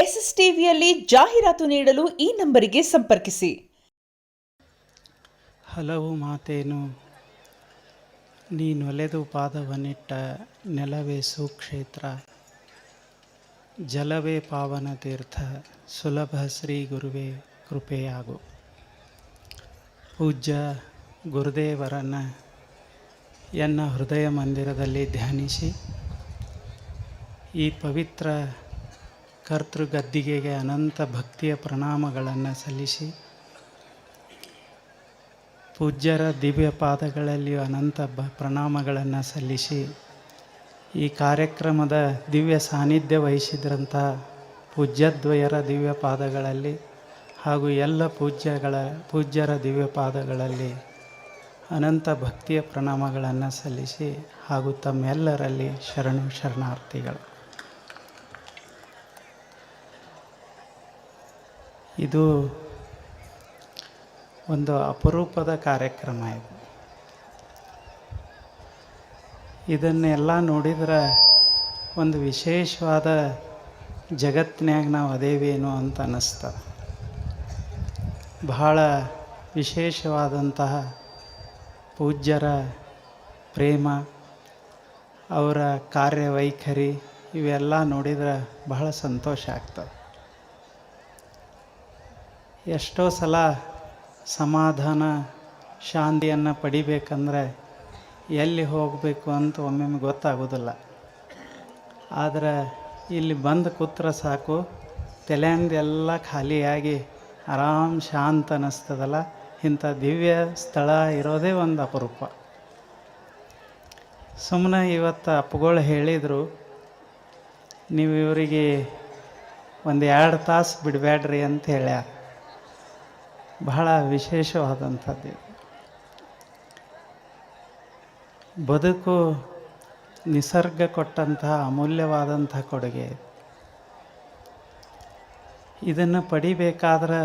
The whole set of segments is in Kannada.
ಎಸ್ಎಸ್ಟಿವಿಯಲ್ಲಿ ಜಾಹೀರಾತು ನೀಡಲು ಈ ನಂಬರಿಗೆ ಸಂಪರ್ಕಿಸಿ. ಹಲವು ಮಾತೇನು ನೀನೊಲೆದು ಪಾದವನಿಟ್ಟ ನೆಲವೇ ಸುಕ್ಷೇತ್ರ, ಜಲವೇ ಪಾವನ ತೀರ್ಥ, ಸುಲಭ ಶ್ರೀ ಗುರುವೇ ಕೃಪೆಯಾಗು. ಪೂಜ್ಯ ಗುರುದೇವರನ್ನು ಎನ್ನ ಹೃದಯ ಮಂದಿರದಲ್ಲಿ ಧ್ಯಾನಿಸಿ, ಈ ಪವಿತ್ರ ಕರ್ತೃಗದ್ದಿಗೆಗೆ ಅನಂತ ಭಕ್ತಿಯ ಪ್ರಣಾಮಗಳನ್ನು ಸಲ್ಲಿಸಿ, ಪೂಜ್ಯರ ದಿವ್ಯ ಪಾದಗಳಲ್ಲಿಯೂ ಅನಂತ ಪ್ರಣಾಮಗಳನ್ನು ಸಲ್ಲಿಸಿ, ಈ ಕಾರ್ಯಕ್ರಮದ ದಿವ್ಯ ಸಾನ್ನಿಧ್ಯ ವಹಿಸಿದ್ರಂಥ ಪೂಜ್ಯದ್ವಯರ ದಿವ್ಯ ಪಾದಗಳಲ್ಲಿ ಹಾಗೂ ಎಲ್ಲ ಪೂಜ್ಯರ ದಿವ್ಯ ಪಾದಗಳಲ್ಲಿ ಅನಂತ ಭಕ್ತಿಯ ಪ್ರಣಾಮಗಳನ್ನು ಸಲ್ಲಿಸಿ, ಹಾಗೂ ತಮ್ಮೆಲ್ಲರಲ್ಲಿ ಶರಣಾರ್ಥಿಗಳು. ಇದು ಒಂದು ಅಪರೂಪದ ಕಾರ್ಯಕ್ರಮ. ಇದನ್ನೆಲ್ಲ ನೋಡಿದ್ರೆ ಒಂದು ವಿಶೇಷವಾದ ಜಗತ್ತಿನಾಗ ನಾವು ಅದೇವೇನೋ ಅಂತ ಅನ್ನಿಸ್ತದೆ. ಬಹಳ ವಿಶೇಷವಾದಂತಹ ಪೂಜ್ಯರ ಪ್ರೇಮ, ಅವರ ಕಾರ್ಯವೈಖರಿ ಇವೆಲ್ಲ ನೋಡಿದರೆ ಬಹಳ ಸಂತೋಷ ಆಗ್ತದೆ. ಎಷ್ಟೋ ಸಲ ಸಮಾಧಾನ ಶಾಂತಿಯನ್ನು ಪಡಿಬೇಕಂದ್ರೆ ಎಲ್ಲಿ ಹೋಗಬೇಕು ಅಂತ ಒಮ್ಮೊಮ್ಮೆ ಗೊತ್ತಾಗೋದಿಲ್ಲ. ಆದರೆ ಇಲ್ಲಿ ಬಂದು ಕೂತ್ರೆ ಸಾಕು, ತಲೆಯಿಂದೆಲ್ಲ ಖಾಲಿಯಾಗಿ ಆರಾಮ್ ಶಾಂತ ಅನ್ನಿಸ್ತದಲ್ಲ. ಇಂಥ ದಿವ್ಯ ಸ್ಥಳ ಇರೋದೇ ಒಂದು ಅಪರೂಪ. ಸುಮ್ಮನೆ ಇವತ್ತು ಅಪ್ಪಗಳು ಹೇಳಿದರು, ನೀವು ಇವರಿಗೆ 1-2 ತಾಸು ಬಿಡಬೇಡ್ರಿ ಅಂತ ಹೇಳ್ಯಾರ. ಬಹಳ ವಿಶೇಷವಾದಂಥದ್ದು. ಬದುಕು ನಿಸರ್ಗ ಕೊಟ್ಟಂತಹ ಅಮೂಲ್ಯವಾದಂಥ ಕೊಡುಗೆ. ಇದನ್ನು ಪಡಿಬೇಕಾದ್ರೆ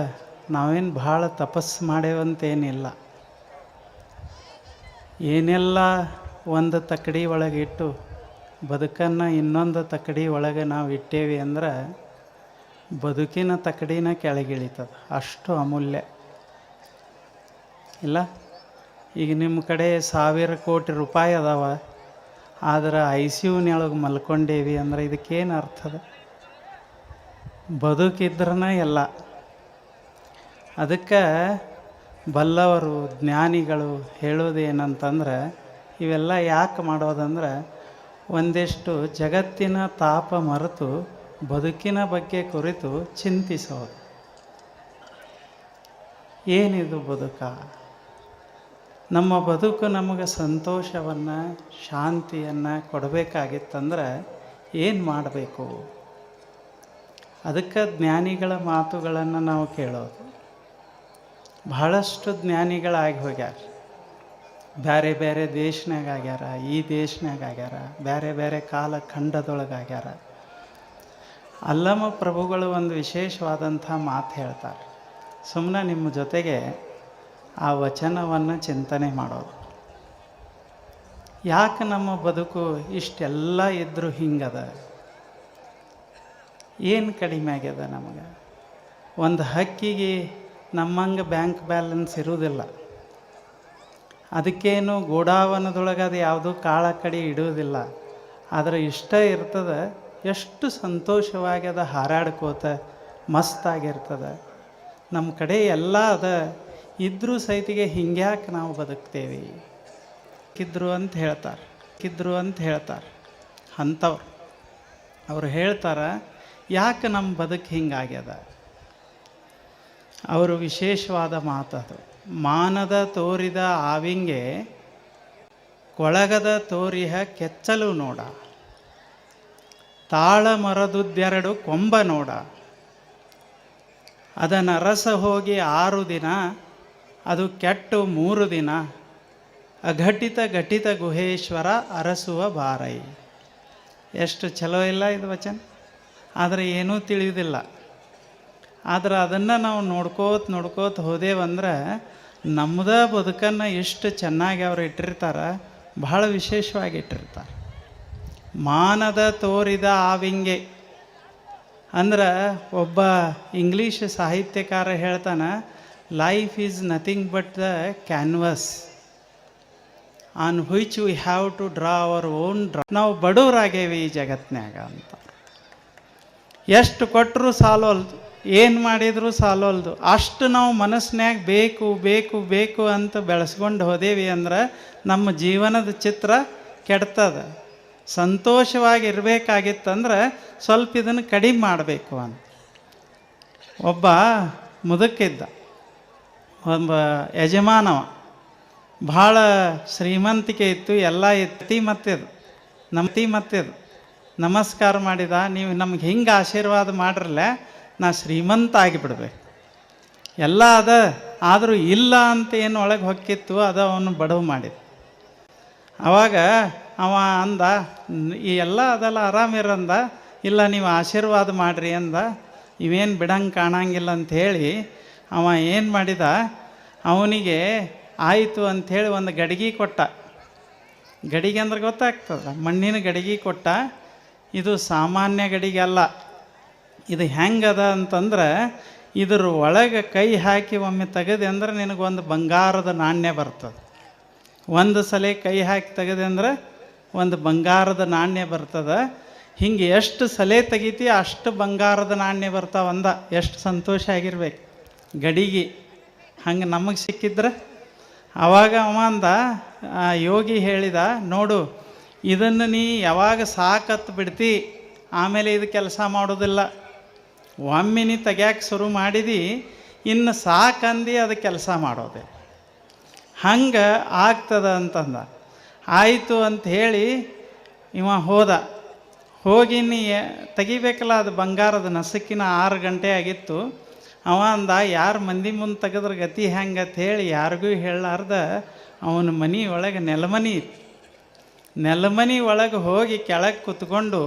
ನಾವೇನು ಭಾಳ ತಪಸ್ಸು ಮಾಡೇವಂತೇನಿಲ್ಲ. ಏನೆಲ್ಲ ಒಂದು ತಕ್ಕಡಿ ಒಳಗೆ ಇಟ್ಟು ಬದುಕನ್ನು ಇನ್ನೊಂದು ತಕ್ಕಡಿ ಒಳಗೆ ನಾವು ಇಟ್ಟೇವಿ ಅಂದ್ರೆ ಬದುಕಿನ ತಕ್ಕಡಿನ ಕೆಳಗಿಳಿತದೆ. ಅಷ್ಟು ಅಮೂಲ್ಯ ಇಲ್ಲ. ಈಗ ನಿಮ್ಮ ಕಡೆ 1000 ಕೋಟಿ ರೂಪಾಯಿ ಅದಾವ, ಆದರೆ ICUನೊಳಗೆ ಮಲ್ಕೊಂಡೇವಿ ಅಂದ್ರೆ ಇದಕ್ಕೇನು ಅರ್ಥದ? ಬದುಕಿದ್ರನ ಎಲ್ಲ. ಅದಕ್ಕೆ ಬಲ್ಲವರು ಜ್ಞಾನಿಗಳು ಹೇಳೋದೇನಂತಂದ್ರೆ, ಇವೆಲ್ಲ ಯಾಕೆ ಮಾಡೋದಂದ್ರೆ ಒಂದಿಷ್ಟು ಜಗತ್ತಿನ ತಾಪ ಮರೆತು ಬದುಕಿನ ಬಗ್ಗೆ ಕುರಿತು ಚಿಂತಿಸೋದು. ಏನಿದು ಬದುಕ? ನಮ್ಮ ಬದುಕು ನಮಗೆ ಸಂತೋಷವನ್ನು ಶಾಂತಿಯನ್ನು ಕೊಡಬೇಕಾಗಿತ್ತಂದ್ರೆ ಏನು ಮಾಡಬೇಕು? ಅದಕ್ಕೆ ಜ್ಞಾನಿಗಳ ಮಾತುಗಳನ್ನು ನಾವು ಕೇಳೋದು. ಬಹಳಷ್ಟು ಜ್ಞಾನಿಗಳಾಗಿ ಹೋಗ್ಯಾರ. ಬೇರೆ ಬೇರೆ ದೇಶನಾಗ ಆಗ್ಯಾರ, ಈ ದೇಶನಾಗ ಆಗ್ಯಾರ, ಬೇರೆ ಬೇರೆ ಕಾಲಖಂಡದೊಳಗಾಗ್ಯಾರ. ಅಲ್ಲಮ ಪ್ರಭುಗಳು ಒಂದು ವಿಶೇಷವಾದಂಥ ಮಾತು ಹೇಳ್ತಾರೆ. ಸುಮ್ಮನೆ ನಿಮ್ಮ ಜೊತೆಗೆ ಆ ವಚನವನ್ನು ಚಿಂತನೆ ಮಾಡೋದು. ಯಾಕೆ ನಮ್ಮ ಬದುಕು ಇಷ್ಟೆಲ್ಲ ಇದ್ದರೂ ಹಿಂಗದ? ಏನು ಕಡಿಮೆ ಆಗ್ಯದ ನಮಗೆ? ಒಂದು ಹಕ್ಕಿಗೆ ನಮ್ಮಂಗೆ ಬ್ಯಾಂಕ್ ಬ್ಯಾಲೆನ್ಸ್ ಇರುವುದಿಲ್ಲ. ಅದಕ್ಕೇನು ಗೋಡಾವನದೊಳಗೆ ಅದು ಯಾವುದೂ ಕಾಳ ಕಡಿ ಇಡುವುದಿಲ್ಲ. ಆದರೆ ಇಷ್ಟ ಇರ್ತದೆ, ಎಷ್ಟು ಸಂತೋಷವಾಗಿ ಅದು ಹಾರಾಡ್ಕೋತ ಮಸ್ತಾಗಿರ್ತದೆ. ನಮ್ಮ ಕಡೆ ಎಲ್ಲ ಅದ ಇದ್ರೂ ಸಹಿತಿಗೆ ಹಿಂಗ್ಯಾಕೆ ನಾವು ಬದುಕ್ತೇವೆ? ಕಿದ್ರು ಅಂತ ಹೇಳ್ತಾರೆ ಅಂಥವ್ರು. ಅವ್ರು ಹೇಳ್ತಾರೆ, ಯಾಕೆ ನಮ್ಮ ಬದುಕು ಹಿಂಗಾಗ್ಯದ? ಅವರು ವಿಶೇಷವಾದ ಮಾತದು. ಮಾನದ ತೋರಿದ ಆವಿಂಗೆ ಕೊಳಗದ ತೋರಿಹ ಕೆಚ್ಚಲು ನೋಡ, ತಾಳ ಮರದುದ್ದೆರಡು ಕೊಂಬ ನೋಡ, ಅದನ್ನ ರಸ ಹೋಗಿ 6 ದಿನ, ಅದು ಕೆಟ್ಟು 3 ದಿನ, ಅಘಟಿತ ಘಟಿತ ಗುಹೇಶ್ವರ ಅರಸುವ ಬಾರೈ. ಎಷ್ಟು ಚಲೋ ಇಲ್ಲ ಇದು ವಚನ? ಆದರೆ ಏನೂ ತಿಳಿಯುವುದಿಲ್ಲ. ಆದರೆ ಅದನ್ನು ನಾವು ನೋಡ್ಕೋತ ಹೋದೇವಂದ್ರೆ ನಮ್ಮದೇ ಬದುಕನ್ನು ಎಷ್ಟು ಚೆನ್ನಾಗಿ ಅವ್ರು ಇಟ್ಟಿರ್ತಾರೆ, ಬಹಳ ವಿಶೇಷವಾಗಿ ಇಟ್ಟಿರ್ತಾರೆ. ಮಾನದ ತೋರಿದ ಆವಿಂಗೆ ಅಂದ್ರೆ ಒಬ್ಬ ಇಂಗ್ಲೀಷ್ ಸಾಹಿತ್ಯಕಾರ ಹೇಳ್ತಾನೆ, life is nothing but the canvas on which we have to draw our own draw. ನಾವು ಬಡವರಾಗೇವಿ ಈ ಜಗತ್ನ್ಯಾಗ ಅಂತ. ಎಷ್ಟು ಕೊಟ್ಟರು ಸಾಲೋಲ್ದು, ಏನು ಮಾಡಿದರೂ ಸಾಲೋಲ್ದು. ಅಷ್ಟು ನಾವು ಮನಸ್ಸಿನ್ಯಾಗ ಬೇಕು ಬೇಕು ಬೇಕು ಅಂತ ಬೆಳೆಸ್ಕೊಂಡು ಹೋದೇವಿ ಅಂದ್ರೆ ನಮ್ಮ ಜೀವನದ ಚಿತ್ರ ಕೆಡ್ತದ. ಸಂತೋಷವಾಗಿರ್ಬೇಕಾಗಿತ್ತಂದ್ರೆ ಸ್ವಲ್ಪ ಇದನ್ನು ಕಡಿಮೆ ಮಾಡಬೇಕು ಅಂತ. ಒಬ್ಬ ಮುದುಕಿದ್ದ, ಒಬ್ಬ ಯಜಮಾನವ, ಭಾಳ ಶ್ರೀಮಂತಿಕೆ ಇತ್ತು, ಎಲ್ಲ ಎತ್ತಿ ಮತ್ತಿದು ನಮಸ್ಕಾರ ಮಾಡಿದ, ನೀವು ನಮ್ಗೆ ಹಿಂಗೆ ಆಶೀರ್ವಾದ ಮಾಡ್ರಲ್ಲ, ನಾ ಶ್ರೀಮಂತ ಆಗಿಬಿಡ್ಬೇಕು, ಎಲ್ಲ ಅದ, ಆದರೂ ಇಲ್ಲ ಅಂತ ಏನು ಒಳಗೆ ಹೊಕ್ಕಿತ್ತು ಅದು ಅವನು ಬಡವು ಮಾಡಿದ. ಆವಾಗ ಅವ ಅಂದ, ಈ ಎಲ್ಲ ಅದೆಲ್ಲ ಆರಾಮಿರಂದ, ಇಲ್ಲ ನೀವು ಆಶೀರ್ವಾದ ಮಾಡಿರಿ ಅಂದ. ಇವೇನು ಬಿಡಂಗೆ ಕಾಣಂಗಿಲ್ಲ ಅಂಥೇಳಿ ಅವ ಏನು ಮಾಡಿದ, ಅವನಿಗೆ ಆಯಿತು ಅಂಥೇಳಿ ಒಂದು ಗಡಿಗೆ ಕೊಟ್ಟ. ಗಡಿಗೆ ಅಂದ್ರೆ ಗೊತ್ತಾಗ್ತದೆ, ಮಣ್ಣಿನ ಗಡಿಗೆ ಕೊಟ್ಟ. ಇದು ಸಾಮಾನ್ಯ ಗಡಿಗೆ ಅಲ್ಲ, ಇದು ಹೆಂಗದ ಅಂತಂದ್ರೆ ಇದ್ರ ಒಳಗೆ ಕೈ ಹಾಕಿ ಒಮ್ಮೆ ತೆಗೆದೆ ಅಂದ್ರೆ ನಿನಗೊಂದು ಬಂಗಾರದ ನಾಣ್ಯ ಬರ್ತದೆ. ಒಂದು ಸಲ ಕೈ ಹಾಕಿ ತೆಗೆದೆ ಅಂದ್ರೆ ಒಂದು ಬಂಗಾರದ ನಾಣ್ಯ ಬರ್ತದೆ. ಹಿಂಗೆ ಎಷ್ಟು ಸಲ ತೆಗಿತಿ ಅಷ್ಟು ಬಂಗಾರದ ನಾಣ್ಯ ಬರ್ತಾವಂದ. ಎಷ್ಟು ಸಂತೋಷ ಆಗಿರ್ಬೇಕು ಗಡಿಗೆ. ಹಂಗೆ ನಮಗೆ ಸಿಕ್ಕಿದ್ರೆ ಆವಾಗ ಅವ ಅಂದ, ಆ ಯೋಗಿ ಹೇಳಿದ, ನೋಡು ಇದನ್ನು ನೀ ಯಾವಾಗ ಸಾಕತ್ತು ಬಿಡ್ತಿ ಆಮೇಲೆ ಇದು ಕೆಲಸ ಮಾಡೋದಿಲ್ಲ. ಒಮ್ಮೆ ನೀ ತೆಗ್ಯಾಕೆ ಶುರು ಮಾಡಿದಿ, ಇನ್ನು ಸಾಕಂದು ಅದು ಕೆಲಸ ಮಾಡೋದೆ, ಹಂಗೆ ಆಗ್ತದ ಅಂತಂದ. ಆಯಿತು ಅಂತ ಹೇಳಿ ಇವ ಹೋಗಿ ನೀ ತೆಗಿಬೇಕಲ್ಲ ಅದು ಬಂಗಾರದ ನಸುಕಿನ 6 ಗಂಟೆ ಆಗಿತ್ತು. ಅವ ಅಂದ, ಯಾರು ಮಂದಿ ಮುಂದೆ ತೆಗೆದ್ರೆ ಗತಿ ಹೆಂಗೆ ಅಂತ ಹೇಳಿ ಯಾರಿಗೂ ಹೇಳಲಾರ್ದ ಅವನ ಮನೆ ಒಳಗೆ ನೆಲಮನಿ ಒಳಗೆ ಹೋಗಿ ಕೆಳಗೆ ಕುತ್ಕೊಂಡು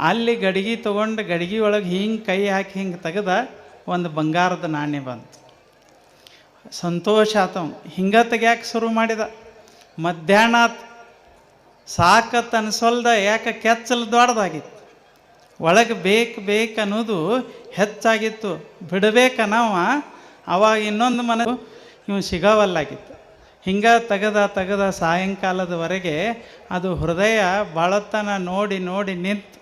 ಅಲ್ಲಿ ಗಡಿಗೆ ತೊಗೊಂಡು ಗಡಿಗೆ ಒಳಗೆ ಹಿಂಗೆ ಕೈ ಹಾಕಿ ಹಿಂಗೆ ತೆಗೆದ ಒಂದು ಬಂಗಾರದ ನಾಣ್ಯ ಬಂತು. ಸಂತೋಷ ಆತವ. ಹಿಂಗೆ ತೆಗ್ಯಾಕೆ ಶುರು ಮಾಡಿದ. ಮಧ್ಯಾಹ್ನ ಸಾಕತ್ತು ಅನ್ಸಲ್ದ, ಯಾಕೆ ಕೆಚ್ಚಲು ದೊಡ್ಡದಾಗಿತ್ತು, ಒಳಗೆ ಬೇಕು ಅನ್ನೋದು ಹೆಚ್ಚಾಗಿತ್ತು. ಬಿಡಬೇಕನ್ನವ ಅವಾಗ ಇನ್ನೊಂದು ಮನೆ ಇವು ಸಿಗವಲ್ಲಾಗಿತ್ತು. ಹಿಂಗೆ ತೆಗೆದ ಸಾಯಂಕಾಲದವರೆಗೆ ಅದು ಹೃದಯ ಬಾಳತನ ನೋಡಿ ನಿಂತು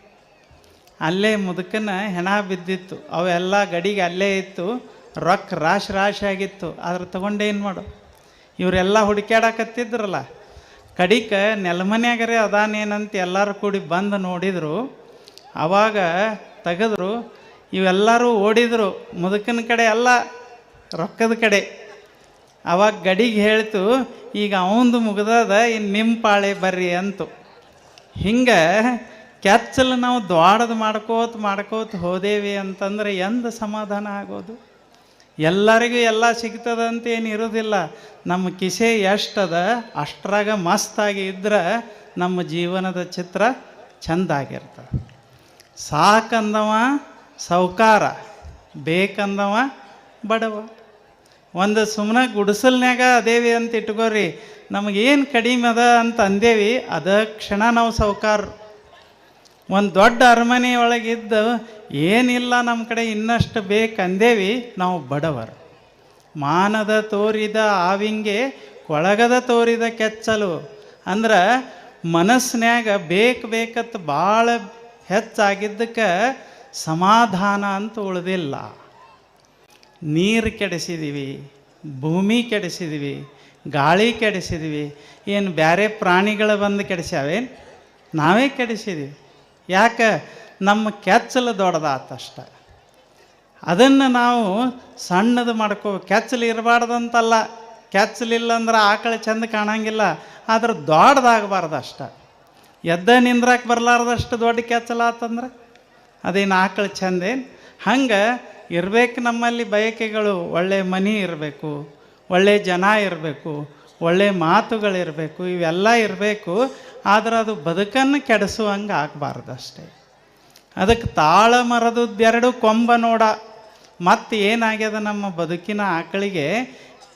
ಅಲ್ಲೇ ಮುದುಕನ ಹೆಣ ಬಿದ್ದಿತ್ತು. ಅವೆಲ್ಲ ಗಡಿಗೆ ಅಲ್ಲೇ ಇತ್ತು, ರೊಕ್ಕ ರಾಶಿ ಆಗಿತ್ತು. ಆದ್ರೆ ತಗೊಂಡೇನು ಮಾಡು, ಇವರೆಲ್ಲ ಹುಡುಕ್ಯಾಡಕತ್ತಿದ್ರಲ್ಲ. ಕಡಿಕ ನೆಲಮನ್ಯಾಗರೆ ಅದಾನೇನಂತ ಎಲ್ಲರೂ ಕೂಡಿ ಬಂದು ನೋಡಿದರು. ಆವಾಗ ತೆಗೆದ್ರು, ಇವೆಲ್ಲರೂ ಓಡಿದರು ಮುದುಕನ ಕಡೆ ಅಲ್ಲ, ರೊಕ್ಕದ ಕಡೆ. ಆವಾಗ ಗಡಿಗೆ ಹೇಳ್ತು, ಈಗ ಅವಂದು ಮುಗ್ದದ, ಇನ್ನು ನಿಮ್ಮ ಪಾಳೆ ಬರ್ರಿ ಅಂತು. ಹಿಂಗೆ ಕೆಚ್ಚಲು ನಾವು ದ್ವಾಡದು ಮಾಡ್ಕೋತ ಹೋದೇವಿ ಅಂತಂದ್ರೆ ಎಂದು ಸಮಾಧಾನ ಆಗೋದು? ಎಲ್ಲರಿಗೂ ಎಲ್ಲ ಸಿಗ್ತದಂತ ಏನು ಇರೋದಿಲ್ಲ. ನಮ್ಮ ಕಿಸೆ ಎಷ್ಟದ ಅಷ್ಟರಾಗ ಮಸ್ತಾಗಿ ಇದ್ರೆ ನಮ್ಮ ಜೀವನದ ಚಿತ್ರ ಚೆಂದಾಗಿರ್ತದೆ. ಸಾಕಂದವ ಸೌಕಾರ, ಬೇಕಂದವ ಬಡವ. ಒಂದು ಸುಮ್ಮನೆ ಗುಡಿಸಲ್ನ್ಯಾಗ ಅದೇವಿ ಅಂತ ಇಟ್ಕೋರಿ, ನಮಗೇನು ಕಡಿಮೆ ಅದ ಅಂತ ಅಂದೇವಿ, ಅದ ಕ್ಷಣ ನಾವು ಸೌಕಾರ. ಒಂದು ದೊಡ್ಡ ಅರಮನೆ ಒಳಗಿದ್ದು ಏನಿಲ್ಲ ನಮ್ಮ ಕಡೆ ಇನ್ನಷ್ಟು ಬೇಕಂದೇವಿ, ನಾವು ಬಡವರು. ಮಾನದ ತೋರಿದ ಆವಿಂಗೆ ಕೊಳಗದ ತೋರಿದ ಕೆಚ್ಚಲು. ಅಂದ್ರೆ ಮನಸ್ಸಿನ್ಯಾಗ ಬೇಕತ್ತ ಭಾಳ ಹೆಚ್ಚಾಗಿದ್ದಕ್ಕೆ ಸಮಾಧಾನ ಅಂತ ಉಳಿದಿಲ್ಲ. ನೀರು ಕೆಡಿಸಿದ್ದೀವಿ, ಭೂಮಿ ಕೆಡಿಸಿದ್ದೀವಿ, ಗಾಳಿ ಕೆಡಿಸಿದ್ದೀವಿ. ಏನು ಬೇರೆ ಪ್ರಾಣಿಗಳು ಬಂದು ಕೆಡಿಸ್ಯಾವೇನು? ನಾವೇ ಕೆಡಿಸಿದ್ದೀವಿ. ಯಾಕೆ? ನಮ್ಮ ಕೆಚ್ಚಲು ದೊಡ್ಡದಾತಷ್ಟ. ಅದನ್ನು ನಾವು ಸಣ್ಣದು ಕೆಚ್ಚಲು ಇರಬಾರ್ದಂತಲ್ಲ. ಕೆಚ್ಚಲಿಲ್ಲ ಅಂದ್ರೆ ಆಕಳು ಚೆಂದ ಕಾಣಂಗಿಲ್ಲ, ಆದ್ರೆ ದೊಡ್ಡದಾಗಬಾರ್ದು ಅಷ್ಟ. ಎದ್ದ ನಿಂದ್ರಾಕೆ ಬರಲಾರ್ದಷ್ಟು ದೊಡ್ಡ ಕೆಚ್ಚಲಾತಂದ್ರೆ ಅದೇನು ಆಕಳು ಚೆಂದೇನು? ಹಂಗೆ ಇರಬೇಕು ನಮ್ಮಲ್ಲಿ ಬಯಕೆಗಳು. ಒಳ್ಳೆ ಮನೆ ಇರಬೇಕು, ಒಳ್ಳೆ ಜನ ಇರಬೇಕು, ಒಳ್ಳೆ ಮಾತುಗಳಿರಬೇಕು, ಇವೆಲ್ಲ ಇರಬೇಕು. ಆದ್ರೆ ಅದು ಬದುಕನ್ನು ಕೆಡಿಸುವಂಗೆ ಆಗಬಾರ್ದು ಅಷ್ಟೇ. ಅದಕ್ಕೆ ತಾಳ ಮರದದ್ದೆರಡು ಕೊಂಬ ನೋಡ. ಮತ್ತು ಏನಾಗ್ಯದ ನಮ್ಮ ಬದುಕಿನ ಆಕಳಿಗೆ?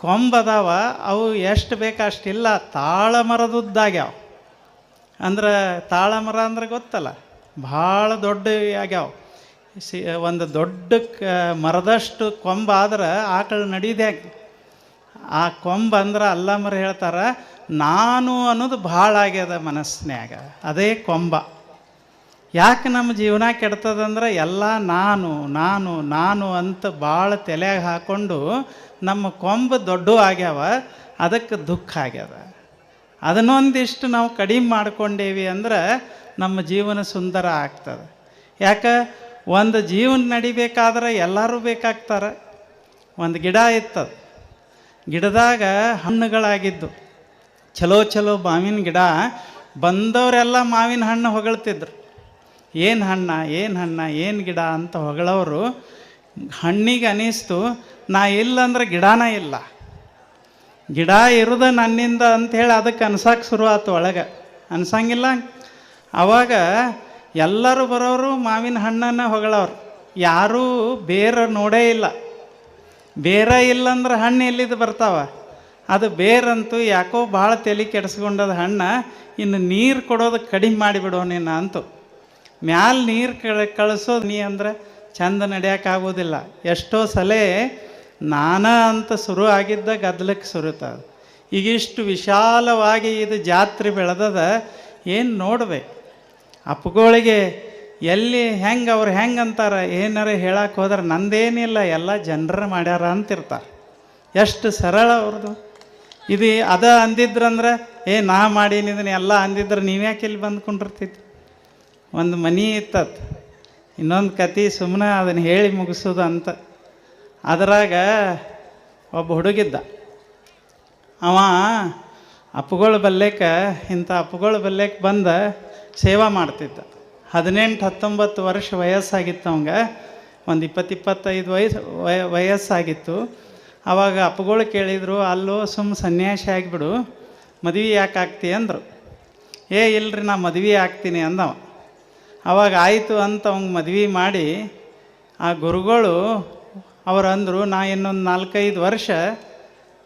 ಕೊಂಬದಾವ, ಅವು ಎಷ್ಟು ಬೇಕು ಅಷ್ಟಿಲ್ಲ, ತಾಳ ಮರದದ್ದಾಗ್ಯಾವ. ಅಂದ್ರೆ ತಾಳ ಮರ ಅಂದ್ರೆ ಗೊತ್ತಲ್ಲ, ಭಾಳ ದೊಡ್ಡ ಆಗ್ಯಾವ. ಒಂದು ದೊಡ್ಡ ಮರದಷ್ಟು ಕೊಂಬ ಆದ್ರೆ ಆಕಳು ನಡೀದೆ. ಆ ಕೊಂಬ ಅಂದ್ರೆ ಅಲ್ಲಮ್ಮರು ಹೇಳ್ತಾರೆ, ನಾನು ಅನ್ನೋದು ಭಾಳ ಆಗ್ಯದ ಮನಸ್ಸಿನ್ಯಾಗ, ಅದೇ ಕೊಂಬ. ಯಾಕೆ ನಮ್ಮ ಜೀವನ ಕೆಡ್ತದಂದ್ರೆ ಎಲ್ಲ ನಾನು ನಾನು ನಾನು ಅಂತ ಭಾಳ ತಲೆಯಾಗ ಹಾಕ್ಕೊಂಡು ನಮ್ಮ ಕೊಂಬ ದೊಡ್ಡ ಆಗ್ಯಾವ, ಅದಕ್ಕೆ ದುಃಖ ಆಗ್ಯದ. ಅದನ್ನೊಂದಿಷ್ಟು ನಾವು ಕಡಿಮೆ ಮಾಡ್ಕೊಂಡೇವಿ ಅಂದ್ರೆ ನಮ್ಮ ಜೀವನ ಸುಂದರ ಆಗ್ತದೆ. ಯಾಕೆ ಒಂದು ಜೀವನ ನಡಿಬೇಕಾದ್ರೆ ಎಲ್ಲರೂ ಬೇಕಾಗ್ತಾರೆ. ಒಂದು ಗಿಡ ಇತ್ತದ, ಗಿಡದಾಗ ಹಣ್ಣುಗಳಾಗಿದ್ದು, ಚಲೋ ಚಲೋ ಮಾವಿನ ಗಿಡ. ಬಂದವರೆಲ್ಲ ಮಾವಿನ ಹಣ್ಣು ಹೊಗಳ್ತಿದ್ರು. ಏನು ಹಣ್ಣ ಏನು ಹಣ್ಣ ಏನು ಗಿಡ ಅಂತ ಹೊಗಳವರು ಹಣ್ಣಿಗೆ ಅನಿಸ್ತು ನಾ ಇಲ್ಲಂದ್ರೆ ಗಿಡನ ಇಲ್ಲ, ಗಿಡ ಇರೋದು ನನ್ನಿಂದ ಅಂಥೇಳಿ ಅದಕ್ಕೆ ಅನ್ಸಕ್ಕೆ ಶುರು ಆಯ್ತು. ಒಳಗೆ ಅನ್ಸಂಗಿಲ್ಲ. ಆವಾಗ ಎಲ್ಲರೂ ಬರೋರು ಮಾವಿನ ಹಣ್ಣನ್ನು ಹೊಗಳವ್ರು, ಯಾರೂ ಬೇರೆ ನೋಡೇ ಇಲ್ಲ. ಬೇರೆ ಇಲ್ಲಂದ್ರೆ ಹಣ್ಣು ಎಲ್ಲಿದ್ದು ಬರ್ತಾವ? ಅದು ಬೇರಂತೂ ಯಾಕೋ ಭಾಳ ತಲೆ ಕೆಡಿಸ್ಕೊಂಡದ ಹಣ್ಣು. ಇನ್ನು ನೀರು ಕೊಡೋದು ಕಡಿಮೆ ಮಾಡಿಬಿಡೋ ನೀನು ಅಂತು. ಮ್ಯಾಲೆ ನೀರು ಕಳಿಸೋದು ನೀ ಅಂದ್ರೆ ಚಂದ ನಡೆಯೋಕ್ಕಾಗೋದಿಲ್ಲ. ಎಷ್ಟೋ ಸಲ ನಾನ ಅಂತ ಶುರು ಆಗಿದ್ದ ಗದ್ದಲಕ್ಕೆ ಸುರುತ್ತದ. ಈಗಿಷ್ಟು ವಿಶಾಲವಾಗಿ ಇದು ಜಾತ್ರೆ ಬೆಳೆದದ, ಏನು ನೋಡ್ಬೇಕು. ಅಪ್ಪಗಳಿಗೆ ಎಲ್ಲಿ ಹೆಂಗೆ ಅವ್ರು ಹೆಂಗೆ ಅಂತಾರೆ, ಏನಾರ ಹೇಳಕ್ಕೆ ಹೋದ್ರೆ ನಂದೇನಿಲ್ಲ ಎಲ್ಲ ಜನರ ಮಾಡ್ಯಾರ ಅಂತಿರ್ತಾರೆ. ಎಷ್ಟು ಸರಳ ಅವ್ರದ್ದು. ಇದು ಅದ ಅಂದಿದ್ರಂದ್ರೆ ನಾ ಮಾಡೀನಿ ಇದನ್ನ ಎಲ್ಲ ಅಂದಿದ್ರೆ ನೀವ್ಯಾಕೆ ಇಲ್ಲಿ ಬಂದ್ಕೊಂಡಿರ್ತಿತ್ತು. ಒಂದು ಮನೆ ಇತ್ತತ್ತು, ಇನ್ನೊಂದು ಕತೆ ಸುಮ್ಮನೆ ಅದನ್ನು ಹೇಳಿ ಮುಗಿಸೋದು ಅಂತ. ಅದರಾಗ ಒಬ್ಬ ಹುಡುಗಿದ್ದ. ಅವ ಅಪ್ಪುಗಳ ಬಲ್ಲೇಕ ಇಂಥ ಅಪ್ಪುಗಳ ಬಲ್ಲೇಕ ಬಂದ ಸೇವಾ ಮಾಡ್ತಿದ್ದ. 18-19 ವರ್ಷ ವಯಸ್ಸಾಗಿತ್ತು ಅವಂಗೆ. ಒಂದು 20-25 ವಯಸ್ಸಾಗಿತ್ತು. ಆವಾಗ ಅಪ್ಪುಗಳು ಕೇಳಿದರು, ಅಲ್ಲೋ ಸನ್ಯಾಸಿ ಆಗಿಬಿಡು, ಮದುವೆ ಯಾಕೆ ಆಗ್ತಿ ಅಂದರು. ಇಲ್ರಿ ನಾ ಮದುವೆ ಆಗ್ತೀನಿ ಅಂದವ. ಅವಾಗ ಆಯಿತು ಅಂತ ಅವಂಗೆ ಮದುವೆ ಮಾಡಿ ಆ ಗುರುಗಳು ಅವ್ರು ಅಂದರು, ನಾ ಇನ್ನೊಂದು 4-5 ವರ್ಷ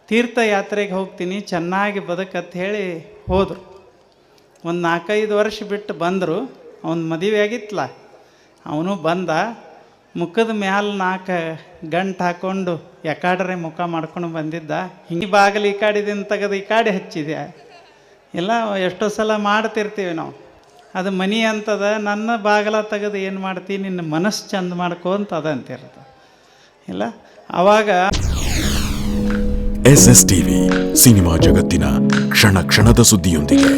ತೀರ್ಥಯಾತ್ರೆಗೆ ಹೋಗ್ತೀನಿ, ಚೆನ್ನಾಗಿ ಬದುಕಂತ ಹೇಳಿ ಹೋದರು. ಒಂದು 4-5 ವರ್ಷ ಬಿಟ್ಟು ಬಂದರು. ಅವನ ಮದುವೆ ಆಗಿತ್ತಲ್ಲ, ಅವನು ಬಂದ. ಮುಖದ ಮ್ಯಾಲೆ 4 ಗಂಟು ಹಾಕ್ಕೊಂಡು ಎಕಾಡ್ರೆ ಮುಖ ಮಾಡ್ಕೊಂಡು ಬಂದಿದ್ದ. ಹಿಂಗೆ ಬಾಗಿಲು ಈ ಕಾಡಿದಿಂದ ತೆಗೆದು ಈ ಕಾಡಿ ಹಚ್ಚಿದೆ. ಇಲ್ಲ ಎಷ್ಟೋ ಸಲ ಮಾಡ್ತಿರ್ತೀವಿ ನಾವು. ಅದು ಮನೆ ಅಂತದ, ನನ್ನ ಬಾಗಿಲ ತೆಗೆದು ಏನು ಮಾಡ್ತೀನಿ, ನಿನ್ನ ಮನಸ್ಸು ಚಂದ ಮಾಡ್ಕೋ ಅಂತ ಅದಂತಿರ್ತದೆ. ಇಲ್ಲ ಆವಾಗ SS TV ಸಿನಿಮಾ ಜಗತ್ತಿನ ಕ್ಷಣ ಕ್ಷಣದ ಸುದ್ದಿಯೊಂದಿಗೆ